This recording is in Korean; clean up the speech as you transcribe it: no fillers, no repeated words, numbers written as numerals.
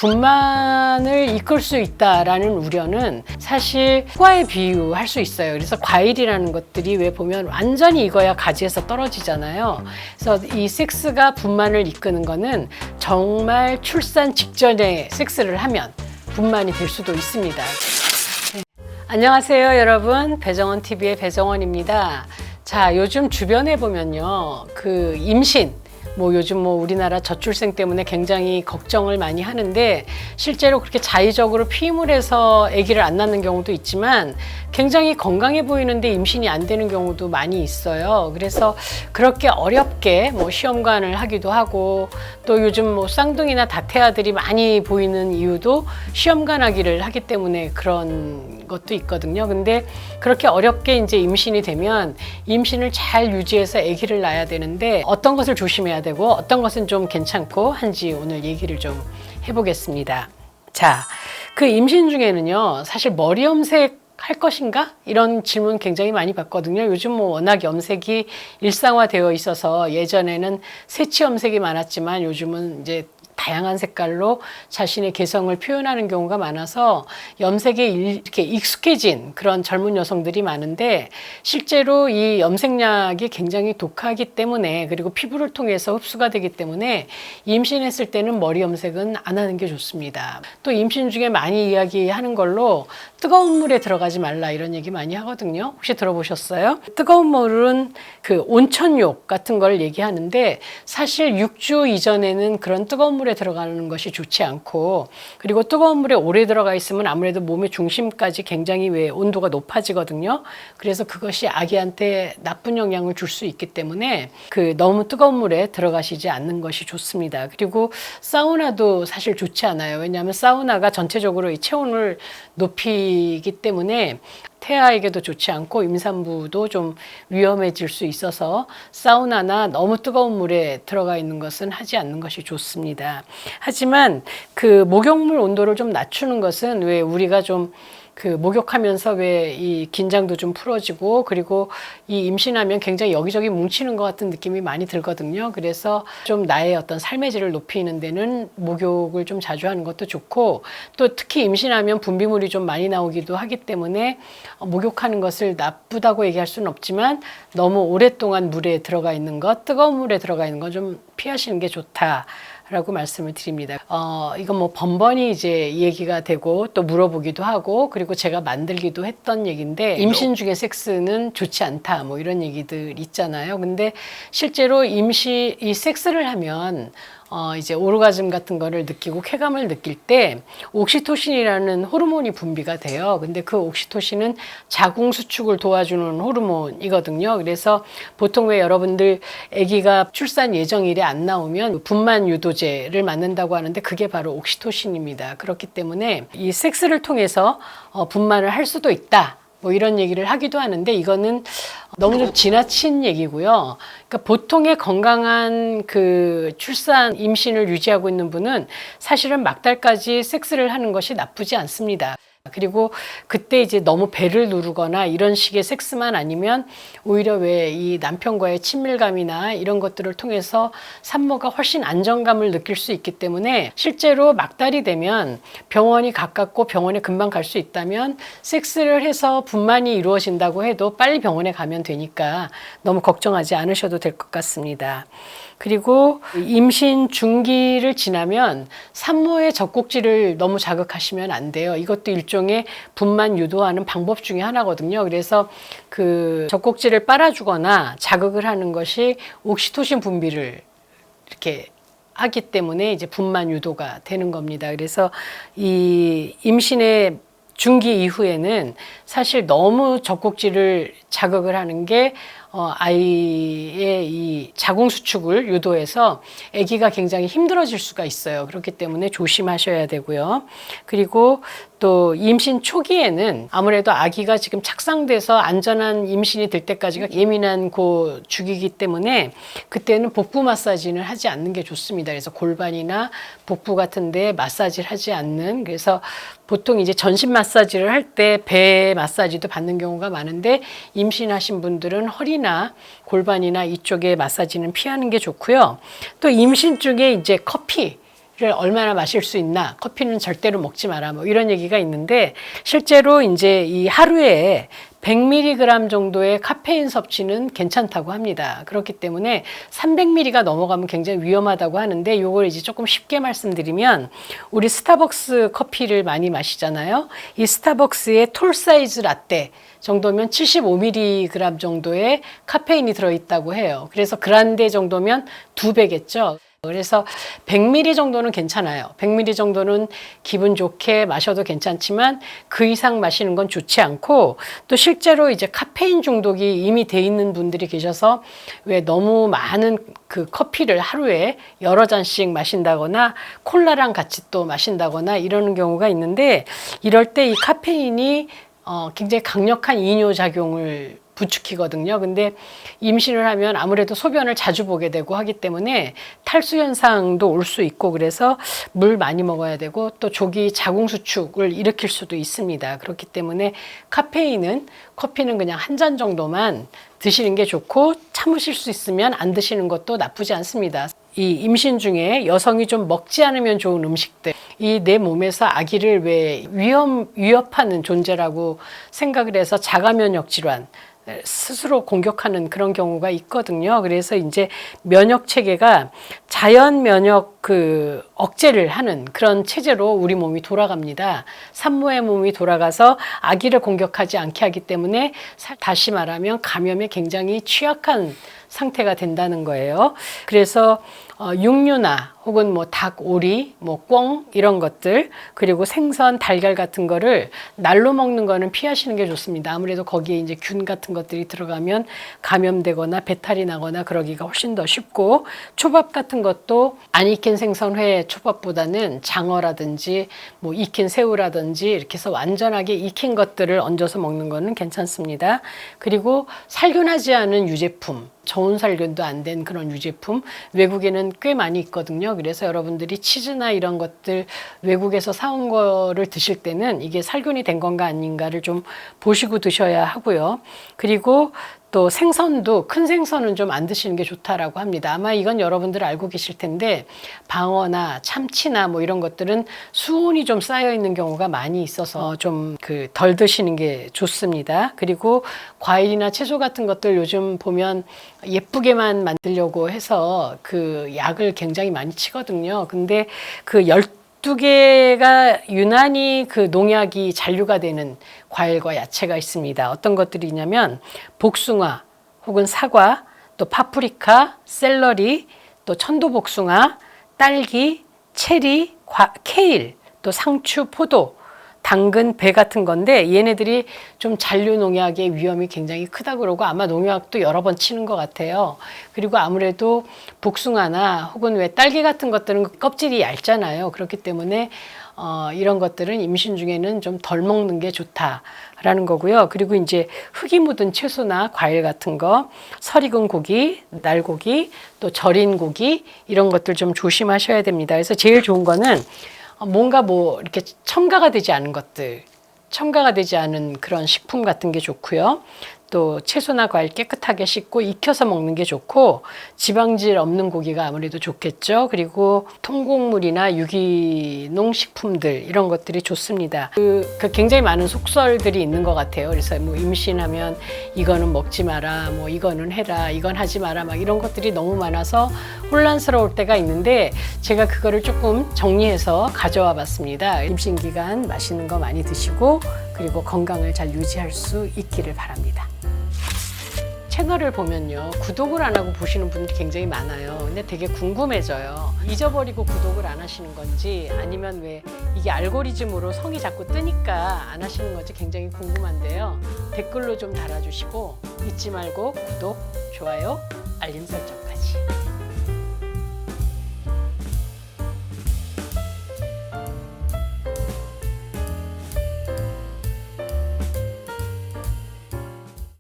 분만을 이끌 수 있다라는 우려는 사실 과에 비유할 수 있어요. 그래서 과일이라는 것들이 왜 보면 완전히 익어야 가지에서 떨어지잖아요. 그래서 이 섹스가 분만을 이끄는 거는 정말 출산 직전에 섹스를 하면 분만이 될 수도 있습니다. 네. 안녕하세요, 여러분. 배정원TV의 배정원입니다. 자, 요즘 주변에 보면요, 임신, 요즘 우리나라 저출생 때문에 굉장히 걱정을 많이 하는데 실제로 그렇게 자의적으로 피임을 해서 아기를 안 낳는 경우도 있지만 굉장히 건강해 보이는데 임신이 안 되는 경우도 많이 있어요. 그래서 그렇게 어렵게 시험관을 하기도 하고 또 요즘 쌍둥이나 다태아들이 많이 보이는 이유도 시험관 하기를 하기 때문에 그런 것도 있거든요. 근데 그렇게 어렵게 이제 임신이 되면 임신을 잘 유지해서 아기를 낳아야 되는데 어떤 것을 조심해야 되고 어떤 것은 좀 괜찮고 한지 오늘 얘기를 좀 해보겠습니다. 자, 임신 중에는요, 사실 머리 염색 할 것인가? 이런 질문 굉장히 많이 받거든요. 요즘 워낙 염색이 일상화되어 있어서 예전에는 새치 염색이 많았지만 요즘은 이제 다양한 색깔로 자신의 개성을 표현하는 경우가 많아서 염색에 이렇게 익숙해진 그런 젊은 여성들이 많은데 실제로 이 염색약이 굉장히 독하기 때문에 그리고 피부를 통해서 흡수가 되기 때문에 임신했을 때는 머리 염색은 안 하는 게 좋습니다. 또 임신 중에 많이 이야기하는 걸로 뜨거운 물에 들어가지 말라 이런 얘기 많이 하거든요. 혹시 들어보셨어요? 뜨거운 물은 온천욕 같은 걸 얘기하는데 사실 6주 이전에는 그런 뜨거운 물에 들어가는 것이 좋지 않고 그리고 뜨거운 물에 오래 들어가 있으면 아무래도 몸의 중심까지 굉장히 온도가 높아지거든요. 그래서 그것이 아기한테 나쁜 영향을 줄 수 있기 때문에 너무 뜨거운 물에 들어가시지 않는 것이 좋습니다. 그리고 사우나도 사실 좋지 않아요. 왜냐하면 사우나가 전체적으로 이 체온을 높이기 때문에 태아에게도 좋지 않고 임산부도 좀 위험해질 수 있어서 사우나나 너무 뜨거운 물에 들어가 있는 것은 하지 않는 것이 좋습니다. 하지만 목욕물 온도를 좀 낮추는 것은 왜 우리가 좀 목욕하면서 왜 이 긴장도 좀 풀어지고 그리고 이 임신하면 굉장히 여기저기 뭉치는 것 같은 느낌이 많이 들거든요. 그래서 좀 나의 어떤 삶의 질을 높이는 데는 목욕을 좀 자주 하는 것도 좋고 또 특히 임신하면 분비물이 좀 많이 나오기도 하기 때문에 목욕하는 것을 나쁘다고 얘기할 수는 없지만 너무 오랫동안 물에 들어가 있는 것, 뜨거운 물에 들어가 있는 것 좀 피하시는 게 좋다. 라고 말씀을 드립니다. 이건 번번이 이제 얘기가 되고 또 물어보기도 하고 그리고 제가 만들기도 했던 얘기인데 임신 중에 섹스는 좋지 않다 이런 얘기들 있잖아요. 근데 실제로 이 섹스를 하면 이제 오르가즘 같은 거를 느끼고 쾌감을 느낄 때 옥시토신이라는 호르몬이 분비가 돼요. 근데 그 옥시토신은 자궁 수축을 도와주는 호르몬이거든요. 그래서 보통 왜 여러분들 아기가 출산 예정일에 안 나오면 분만 유도제를 맞는다고 하는데 그게 바로 옥시토신입니다. 그렇기 때문에 이 섹스를 통해서 분만을 할 수도 있다. 이런 얘기를 하기도 하는데 이거는 너무 좀 지나친 얘기고요. 그러니까 보통의 건강한 출산, 임신을 유지하고 있는 분은 사실은 막달까지 섹스를 하는 것이 나쁘지 않습니다. 그리고 그때 이제 너무 배를 누르거나 이런 식의 섹스만 아니면 오히려 왜 이 남편과의 친밀감이나 이런 것들을 통해서 산모가 훨씬 안정감을 느낄 수 있기 때문에 실제로 막달이 되면 병원이 가깝고 병원에 금방 갈 수 있다면 섹스를 해서 분만이 이루어진다고 해도 빨리 병원에 가면 되니까 너무 걱정하지 않으셔도 될 것 같습니다. 그리고 임신 중기를 지나면 산모의 젖꼭지를 너무 자극하시면 안 돼요. 이것도 일종의 분만 유도하는 방법 중에 하나거든요. 그래서 젖꼭지를 빨아주거나 자극을 하는 것이 옥시토신 분비를 이렇게 하기 때문에 이제 분만 유도가 되는 겁니다. 그래서 이 임신의 중기 이후에는 사실 너무 젖꼭지를 자극을 하는 게 아이의 이 자궁 수축을 유도해서 아기가 굉장히 힘들어질 수가 있어요. 그렇기 때문에 조심하셔야 되고요. 그리고 또 임신 초기에는 아무래도 아기가 지금 착상돼서 안전한 임신이 될 때까지가 예민한 주기이기 때문에 그때는 복부 마사지는 하지 않는 게 좋습니다. 그래서 골반이나 복부 같은 데 마사지를 하지 않는, 그래서 보통 이제 전신 마사지를 할 때 배 마사지도 받는 경우가 많은데 임신하신 분들은 허리나 골반이나 이쪽에 마사지는 피하는 게 좋고요. 또 임신 중에 이제 커피 얼마나 마실 수 있나, 커피는 절대로 먹지 마라, 뭐 이런 얘기가 있는데, 실제로 이제 이 하루에 100mg 정도의 카페인 섭취는 괜찮다고 합니다. 그렇기 때문에 300mg가 넘어가면 굉장히 위험하다고 하는데, 이걸 이제 조금 쉽게 말씀드리면, 우리 스타벅스 커피를 많이 마시잖아요. 이 스타벅스의 톨 사이즈 라떼 정도면 75mg 정도의 카페인이 들어있다고 해요. 그래서 그란데 정도면 2배겠죠. 그래서 100ml 정도는 괜찮아요. 100ml 정도는 기분 좋게 마셔도 괜찮지만 그 이상 마시는 건 좋지 않고, 또 실제로 이제 카페인 중독이 이미 돼 있는 분들이 계셔서 왜 너무 많은 그 커피를 하루에 여러 잔씩 마신다거나 콜라랑 같이 또 마신다거나 이러는 경우가 있는데, 이럴 때 이 카페인이 굉장히 강력한 이뇨작용을 부추기거든요. 근데 임신을 하면 아무래도 소변을 자주 보게 되고 하기 때문에 탈수 현상도 올 수 있고, 그래서 물 많이 먹어야 되고 또 조기 자궁수축을 일으킬 수도 있습니다. 그렇기 때문에 커피는 그냥 한 잔 정도만 드시는 게 좋고, 참으실 수 있으면 안 드시는 것도 나쁘지 않습니다. 이 임신 중에 여성이 좀 먹지 않으면 좋은 음식들, 이 내 몸에서 아기를 왜 위협하는 존재라고 생각을 해서 자가 면역 질환, 스스로 공격하는 그런 경우가 있거든요. 그래서 이제 면역 체계가 자연 면역 억제를 하는 그런 체제로 우리 몸이 돌아갑니다. 산모의 몸이 돌아가서 아기를 공격하지 않게 하기 때문에, 다시 말하면 감염에 굉장히 취약한 상태가 된다는 거예요. 그래서 육류나 혹은 뭐 닭, 오리, 뭐 꿩 이런 것들, 그리고 생선, 달걀 같은 거를 날로 먹는 거는 피하시는 게 좋습니다. 아무래도 거기에 이제 균 같은 것들이 들어가면 감염되거나 배탈이 나거나 그러기가 훨씬 더 쉽고, 초밥 같은 것도 안 익힌 생선회 초밥보다는 장어라든지 뭐 익힌 새우라든지 이렇게 해서 완전하게 익힌 것들을 얹어서 먹는 거는 괜찮습니다. 그리고 살균하지 않은 유제품, 저온 살균도 안 된 그런 유제품, 외국에는 꽤 많이 있거든요. 그래서 여러분들이 치즈나 이런 것들 외국에서 사온 거를 드실 때는 이게 살균이 된 건가 아닌가를 좀 보시고 드셔야 하고요. 그리고 또 생선도, 큰 생선은 좀 안 드시는 게 좋다라고 합니다. 아마 이건 여러분들 알고 계실 텐데, 방어나 참치나 뭐 이런 것들은 수온이 좀 쌓여 있는 경우가 많이 있어서 좀 덜 드시는 게 좋습니다. 그리고 과일이나 채소 같은 것들 요즘 보면 예쁘게만 만들려고 해서 그 약을 굉장히 많이 치거든요. 근데 그 12개가 유난히 그 농약이 잔류가 되는 과일과 야채가 있습니다. 어떤 것들이냐면 복숭아 혹은 사과, 또 파프리카, 샐러리, 또 천도복숭아, 딸기, 체리, 케일, 또 상추, 포도, 당근, 배 같은 건데, 얘네들이 좀 잔류 농약의 위험이 굉장히 크다 그러고 아마 농약도 여러 번 치는 것 같아요. 그리고 아무래도 복숭아나 혹은 왜 딸기 같은 것들은 껍질이 얇잖아요. 그렇기 때문에 이런 것들은 임신 중에는 좀 덜 먹는 게 좋다라는 거고요. 그리고 이제 흙이 묻은 채소나 과일 같은 거, 설 익은 고기, 날고기, 또 절인 고기, 이런 것들 좀 조심하셔야 됩니다. 그래서 제일 좋은 거는 뭔가 뭐 이렇게 첨가가 되지 않은 것들, 첨가가 되지 않은 그런 식품 같은 게 좋고요. 또 채소나 과일 깨끗하게 씻고 익혀서 먹는 게 좋고, 지방질 없는 고기가 아무래도 좋겠죠. 그리고 통곡물이나 유기농 식품들, 이런 것들이 좋습니다. 굉장히 많은 속설들이 있는 것 같아요. 그래서 뭐 임신하면 이거는 먹지 마라, 뭐 이거는 해라, 이건 하지 마라, 막 이런 것들이 너무 많아서 혼란스러울 때가 있는데, 제가 그거를 조금 정리해서 가져와 봤습니다. 임신 기간 맛있는 거 많이 드시고, 그리고 건강을 잘 유지할 수 있기를 바랍니다. 채널을 보면요, 구독을 안 하고 보시는 분들이 굉장히 많아요. 근데 되게 궁금해져요. 잊어버리고 구독을 안 하시는 건지, 아니면 왜 이게 알고리즘으로 성이 자꾸 뜨니까 안 하시는 건지 굉장히 궁금한데요. 댓글로 좀 달아주시고, 잊지 말고 구독, 좋아요, 알림 설정.